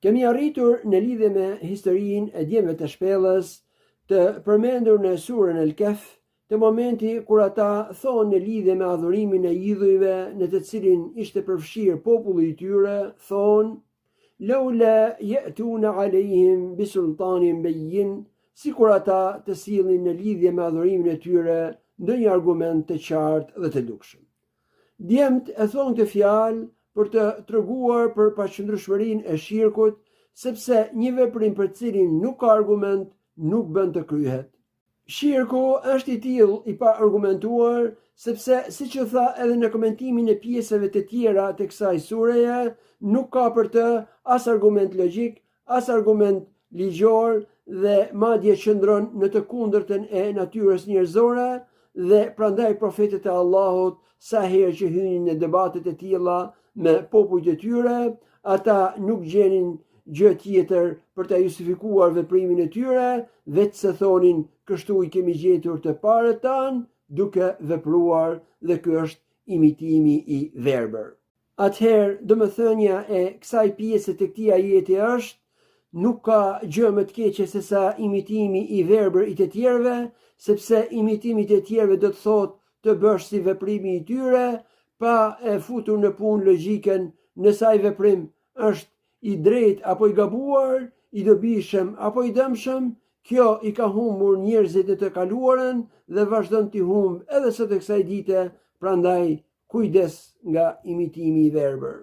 Kemi arritur në lidhje me historinë e djemve të shpellës të përmendur në surën El-Kehf, të momenti kur ata thonë në lidhje me adhurimin e idhujve në të cilin ishte përfshirë populli i tyre, thonë: "Laula ya'tuna 'alayhim bisultanin bayyin", sikur ata të sillnin në lidhje me adhurimin e tyre ndonjë argument të qartë dhe të dukshëm. Djemt e thonë këtë fjalë për të treguar për paqëndrueshmërinë e shirkut, sepse një veprim për cilin nuk ka argument nuk bën të kryhet. Shirku është i tillë i pa argumentuar, sepse siç u tha edhe në komentimin e pjesëve të tjera të kësaj sureje, nuk ka për të as argument logjik, as argument ligjor dhe madje qëndron në të kundërtën e natyrës njerëzore, dhe prandaj profetët e Allahut sa herë që hynin në debatet e tilla me popujt e tyre, ata nuk gjenin gjë tjetër për të justifikuar veprimin e tyre, vetë se thonin kështu i kemi gjetur të parët tanë duke vepruar, dhe ky është imitimi i verbër. Atëherë, domethënia e kësaj pjese të këtij ajeti është: nuk ka gjë më të keqe se sa imitimi i verbër i të tjerëve, sepse imitimi i të tjerëve do të thotë të bësh si veprimi i tyre, pa e futur në punë logjikën nëse ai veprim është i drejtë apo i gabuar, i dobishëm apo i dëmshëm. Kjo i ka humbur njerëzit në të kaluarën dhe vazhdon t'i humb edhe sot e kësaj dite, prandaj kujdes nga imitimi i verbër.